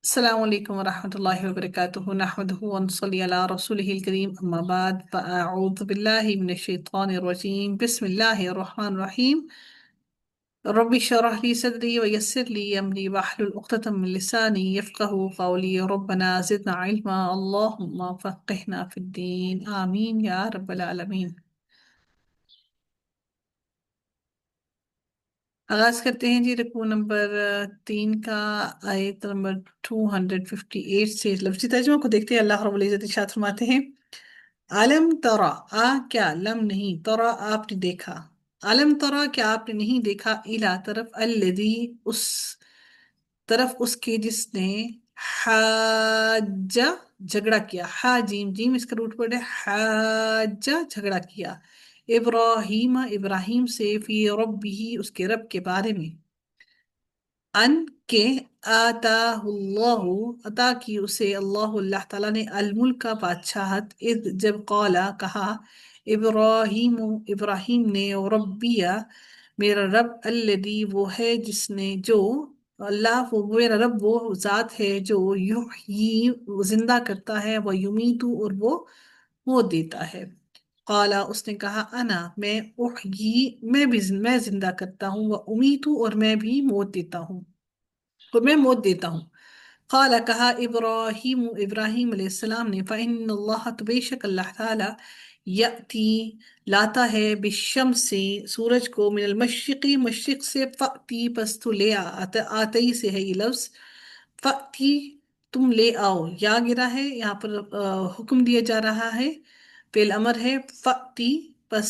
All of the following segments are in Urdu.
السلام عليكم ورحمة الله وبركاته نحمده ونصلي على رسوله الكريم أما بعد فأعوذ بالله من الشيطان الرجيم بسم الله الرحمن الرحيم ربي اشرح لي صدري ويسر لي أمري واحلل عقدة من لساني يفقه قولي ربنا زدنا علما اللهم فقهنا في الدين آمين يا رب العالمين. آغاز کرتے ہیں جی رکوع نمبر 3 کا آیت نمبر 258 سے لفظی ترجمہ کو دیکھتے ہیں۔ اللہ رب العزت ارشاد فرماتے ہیں علم ترا کیا لم نہیں ترا آپ نے دیکھا، علم ترا کیا آپ نے نہیں دیکھا الا طرف الذی اس طرف اس کے جس نے حاجہ جھگڑا کیا، ہا جیم جیم اس کا روٹ ورڈ ہے حاجہ جھگڑا کیا، ابراہیم ابراہیم سے فی ربہ اس کے رب کے بارے میں، ان کے آتاہ اللہ عطا کی اسے اللہ تعالیٰ نے الملک کا بادشاہت، اذ جب قالا کہا ابراہیم ابراہیم نے ربیہ میرا رب الذی وہ ہے جس نے جو اللہ وہ میرا رب وہ ذات ہے جو یحیی وہ زندہ کرتا ہے، وہ یمیتو اور وہ موت دیتا ہے، قالا اس نے کہا انا میں احیی میں زندہ کرتا ہوں، وہ امیتو اور میں بھی موت دیتا ہوں اور میں موت دیتا ہوں، قال کہا ابراہیم ابراہیم علیہ السلام نے فإن اللہ تو بے شک اللہ تعالی یأتی لاتا ہے بالشمس سے سورج کو، من المشرقی مشرق سے، فأتی پس تو لے آتی سے ہے یہ لفظ، فأتی تم لے آؤ، یا گرا ہے یہاں پر حکم دیا جا رہا ہے، فعل امر ہے، فأتی پس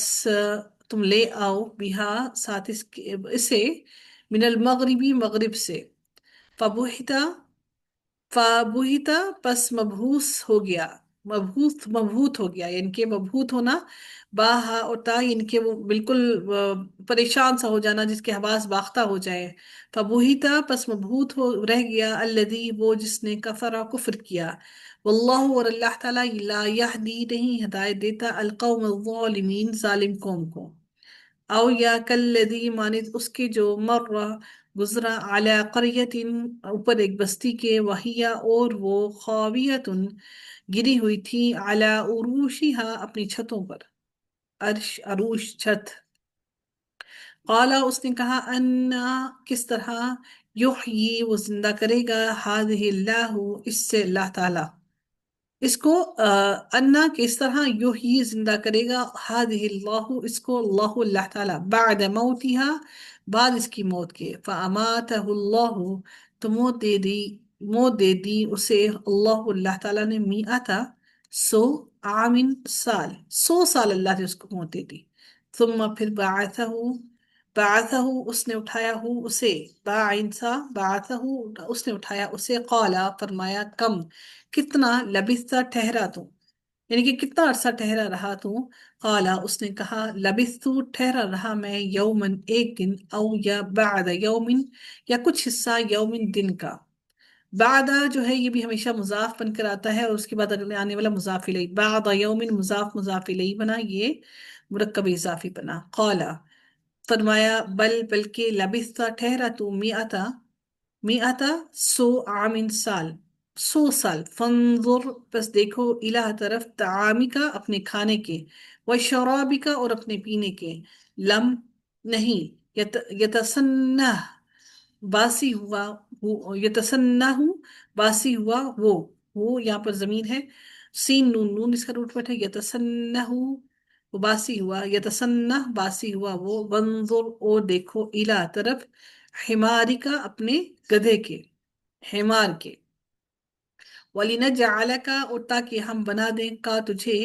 تم لے آؤ، بہا ساتھ اسے، من المغربی مغرب سے، فبہتا فبہتا پس مبہوس ہو گیا، مبہوت ہو گیا، یعنی کہ مبہوت ہونا باہا اور تا، یعنی کہ وہ بالکل پریشان سا ہو جانا جس کے حواس باختہ ہو جائے، فبہتا پس مبہوت ہو رہ گیا الذی وہ جس نے کفر کفر کیا، واللہ اور اللہ تعالیٰ لا یہدی نہیں ہدایت دیتا القوم الظالمین ظالم قوم کو، او یا کلذی مانند اس کے جو مر گزرا علی قریت اوپر ایک بستی کے، وہیا اور وہ خاویت گری ہوئی تھی، علی عروشہا اپنی چھتوں پر، عرش عروش چھت، قالا اس نے کہا انا کس طرح، یحیی وہ زندہ کرے گا، ہذہ اللہ اس سے اللہ تعالی، اس کو انا کس طرح یحیی زندہ کرے گا، ہذہ اللہ اس کو، اللہ تعالیٰ، بعد موتها بعد اس کی موت کے، فاماتہ اللہ تو موت دے دی اسے اللہ تعالیٰ نے، میعتا 100 عامن سال، 100 سال اللہ نے اس کو موت دے دی، ثم پھر بعثہ اس نے اٹھایا ہو اسے، بعثہ اس نے اٹھایا اسے، قالا فرمایا کم کتنا، لبثت ٹھہرا تو، یعنی کہ کتنا عرصہ ٹھہرا رہا تو، قالا اس نے کہا لبثت ٹھہرا رہا میں، یومن ایک دن، او یا بعد یومن یا کچھ حصہ، یومن دن کا، بعد جو ہے یہ بھی ہمیشہ مضاف بن کر آتا ہے اور اس کے بعد اگلے آنے والا مضاف الیہ، بعد یومن مضاف الیہ بنا، یہ مرکب اضافی بنا، قالا فرمایا بلکہ لبثت ٹھہرا تو، میعتا 100 عامن سال، 100 سال، فانظر پس دیکھو، الہ طرف، طعامکا اپنے کھانے کے، وشرابکا اور اپنے پینے کے، لم نہیں، یتسنہ باسی ہوا، یتسنہ باسی ہوا وہ یہاں پر ضمیر ہے، سین نون نون اس کا روٹ پٹ ہے، یتسنہ وہ باسی ہوا، یتسنہ باسی ہوا وہ، وانظر اور دیکھو، الہ طرف، حماری کا اپنے گدھے کے، حمار کے، وَلِنَجْعَلَكَ اور تاکہ ہم بنا دیں کا تجھے،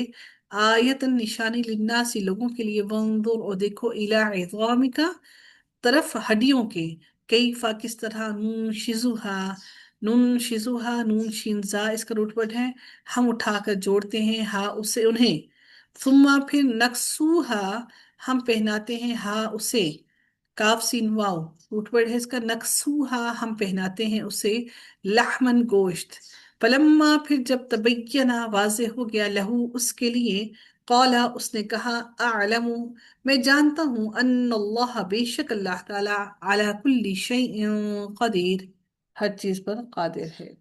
آیتن نشانی، للناس لوگوں کے لیے، وانظر اور دیکھو، الى عظامک طرف ہڈیوں کے، کیفا کس طرح، نون شینزا اس کا روٹ ورڈ ہے، ہم اٹھا کر جوڑتے ہیں، ہا اسے انہیں، ثم پھر نکسوہا ہم پہناتے ہیں، ہا اسے، کاف سین واو روٹ ورڈ ہے اس کا، نکسوہا ہم پہناتے ہیں اسے، لحمن گوشت، فلما پھر جب تبینہ واضح ہو گیا، لہو اس کے لیے، قالا اس نے کہا اعلم میں جانتا ہوں، ان اللہ بے شک اللہ تعالی، علی کل شیء قدیر ہر چیز پر قادر ہے۔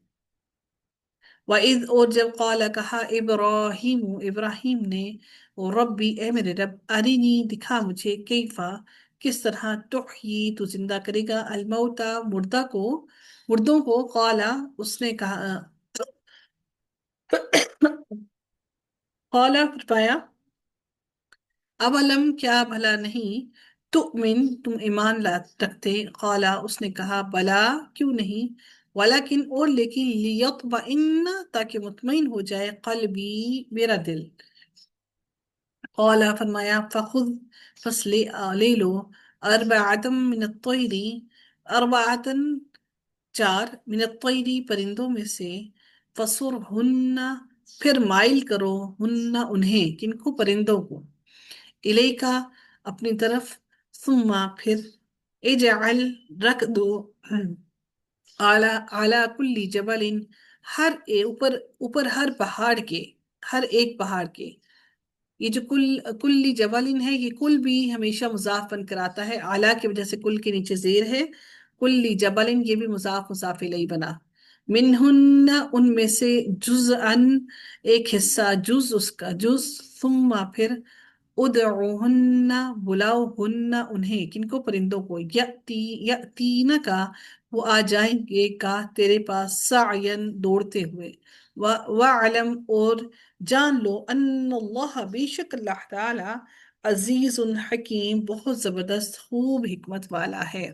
وَإِذْ اور جب قال کہا ابراہیم ابراہیم نے ربی اے میرے رب ارینی دکھا مجھے کیفا کس طرح تحیی تو زندہ کرے گا الموتا مردوں کو قالا اس نے کہا قالا فرمایا اولم کیا بھلا نہیں تؤمن تم ایمان رکھتے قالا اس نے کہا بلا کیوں نہیں ولیکن اور لیکن لیطمئن تاکہ مطمئن ہو جائے قلبی میرا دل قالا فرمایا فخذ پس لے لو اربعتم من الطیر اربعتن چار من الطیری پرندوں میں سے فصرہن پھر مائل کرو ہن انہیں کن کو پرندوں کو الیکا اپنی طرف ثم پھر اجعل رکھ دو اعلی کلی جبل ہر اوپر ہر پہاڑ کے ہر ایک پہاڑ کے یہ جو کلی جبل ہے یہ کل بھی ہمیشہ مضاف بن کر آتا ہے اعلیٰ کی وجہ سے کل کے نیچے زیر ہے کلی جبل یہ بھی مضاف الیہ بنا منہن ان میں سے جزءن ایک حصہ جز اس کا جز ثم پھر ادعوہن بلاؤہن انہیں کن کو پرندوں کو یأتین کا وہ آ جائیں گے کا تیرے پاس سعین دوڑتے ہوئے وعلم اور جان لو ان اللہ بے شک اللہ تعالی عزیز حکیم بہت زبردست خوب حکمت والا ہے